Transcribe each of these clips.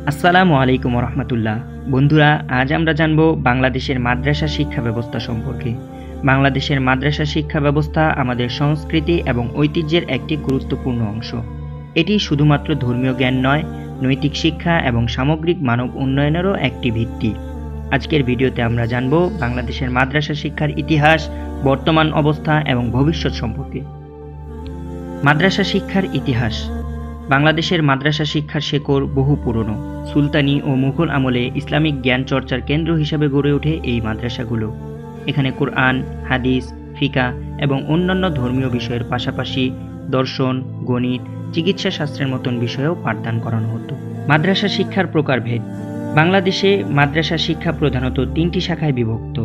আসসালামু আলাইকুম রহমতুল্লাহ। বন্ধুরা, আজ আমরা জানব বাংলাদেশের মাদ্রাসা শিক্ষা ব্যবস্থা সম্পর্কে। বাংলাদেশের মাদ্রাসা শিক্ষা ব্যবস্থা আমাদের সংস্কৃতি এবং ঐতিহ্যের একটি গুরুত্বপূর্ণ অংশ। এটি শুধুমাত্র ধর্মীয় জ্ঞান নয়, নৈতিক শিক্ষা এবং সামগ্রিক মানব উন্নয়নেরও একটি ভিত্তি। আজকের ভিডিওতে আমরা জানব বাংলাদেশের মাদ্রাসা শিক্ষার ইতিহাস, বর্তমান অবস্থা এবং ভবিষ্যৎ সম্পর্কে। মাদ্রাসা শিক্ষার ইতিহাস। বাংলাদেশের মাদ্রাসা শিক্ষার শেকড় বহু পুরনো। সুলতানি ও মুঘল আমলে ইসলামিক জ্ঞান চর্চার কেন্দ্র হিসেবে গড়ে ওঠে এই মাদ্রাসাগুলো। এখানে কোরআন, হাদিস, ফিকা এবং অন্যান্য ধর্মীয় বিষয়ের পাশাপাশি দর্শন, গণিত, চিকিৎসা শাস্ত্রের মতন বিষয়েও পাঠদান করানো হতো। মাদ্রাসা শিক্ষার প্রকারভেদ। বাংলাদেশে মাদ্রাসা শিক্ষা প্রধানত তিনটি শাখায় বিভক্ত।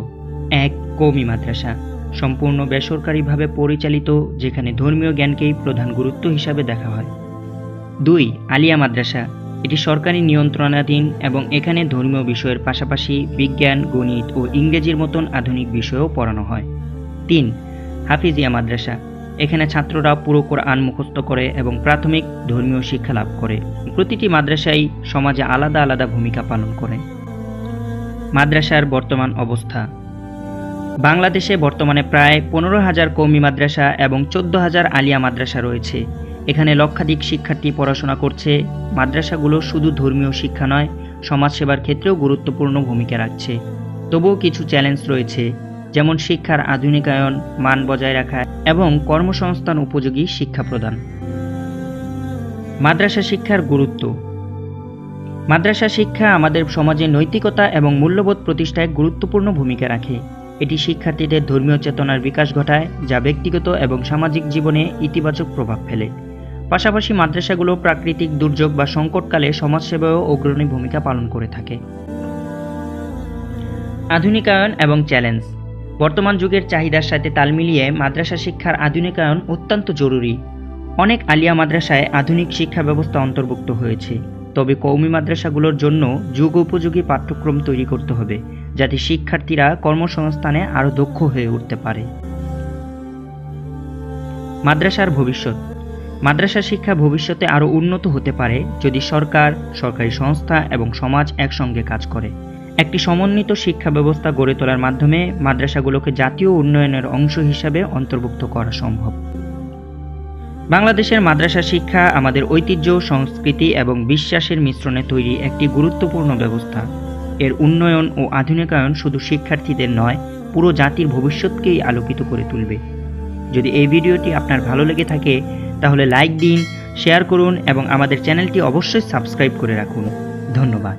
১. কওমি মাদ্রাসা, সম্পূর্ণ বেসরকারিভাবে পরিচালিত, যেখানে ধর্মীয় জ্ঞানকেই প্রধান গুরুত্ব হিসাবে দেখা হয়। ২. আলিয়া মাদ্রাসা, এটি সরকারি নিয়ন্ত্রণাধীন এবং এখানে ধর্মীয় বিষয়ের পাশাপাশি বিজ্ঞান, গণিত ও ইংরেজির মতন আধুনিক বিষয়ও পড়ানো হয়। ৩. হাফিজিয়া মাদ্রাসা, এখানে ছাত্ররা পুরো কোরআন মুখস্থ করে এবং প্রাথমিক ধর্মীয় শিক্ষা লাভ করে। প্রতিটি মাদ্রাসাই সমাজে আলাদা আলাদা ভূমিকা পালন করে। মাদ্রাসার বর্তমান অবস্থা। বাংলাদেশে বর্তমানে প্রায় ১৫,০০০ কওমি মাদ্রাসা এবং ১৪,০০০ আলিয়া মাদ্রাসা রয়েছে। এখানে লক্ষাধিক শিক্ষার্থী পড়াশোনা করছে। মাদ্রাসাগুলো শুধু ধর্মীয় শিক্ষা নয়, সমাজসেবার ক্ষেত্রেও গুরুত্বপূর্ণ ভূমিকা রাখছে। তবুও কিছু চ্যালেঞ্জ রয়েছে, যেমন শিক্ষার আধুনিকায়ন, মান বজায় রাখা এবং কর্মসংস্থান উপযোগী শিক্ষা প্রদান। মাদ্রাসা শিক্ষার গুরুত্ব। মাদ্রাসা শিক্ষা আমাদের সমাজে নৈতিকতা এবং মূল্যবোধ প্রতিষ্ঠায় গুরুত্বপূর্ণ ভূমিকা রাখে। এটি শিক্ষার্থীদের ধর্মীয় চেতনার বিকাশ ঘটায়, যা ব্যক্তিগত এবং সামাজিক জীবনে ইতিবাচক প্রভাব ফেলে। পাশাপাশি মাদ্রাসাগুলো প্রাকৃতিক দুর্যোগ বা সংকটকালে সমাজসেবায়ও অগ্রণী ভূমিকা পালন করে থাকে। আধুনিকায়ন এবং চ্যালেঞ্জ। বর্তমান যুগের চাহিদার সাথে তাল মিলিয়ে মাদ্রাসা শিক্ষার আধুনিকায়ন অত্যন্ত জরুরি। অনেক আলিয়া মাদ্রাসায় আধুনিক শিক্ষা ব্যবস্থা অন্তর্ভুক্ত হয়েছে, তবে কওমি মাদ্রাসাগুলোর জন্য যুগ উপযোগী পাঠ্যক্রম তৈরি করতে হবে, যাতে শিক্ষার্থীরা কর্মসংস্থানে আরও দক্ষ হয়ে উঠতে পারে। মাদ্রাসার ভবিষ্যৎ। মাদ্রাসা শিক্ষা ভবিষ্যতে আরও উন্নত হতে পারে যদি সরকার, সরকারি সংস্থা এবং সমাজ একসঙ্গে কাজ করে। একটি সমন্বিত শিক্ষা ব্যবস্থা গড়ে তোলার মাধ্যমে মাদ্রাসাগুলোকে জাতীয় উন্নয়নের অংশ হিসাবে অন্তর্ভুক্ত করা সম্ভব। বাংলাদেশের মাদ্রাসা শিক্ষা আমাদের ঐতিহ্য, সংস্কৃতি এবং বিশ্বাসের মিশ্রণে তৈরি একটি গুরুত্বপূর্ণ ব্যবস্থা। এর উন্নয়ন ও আধুনিকায়ন শুধু শিক্ষার্থীদের নয়, পুরো জাতির ভবিষ্যৎকেই আলোকিত করে তুলবে। যদি এই ভিডিওটি আপনার ভালো লেগে থাকে তাহলে লাইক দিন, শেয়ার করুন এবং আমাদের চ্যানেলটি অবশ্যই সাবস্ক্রাইব করে রাখুন। ধন্যবাদ।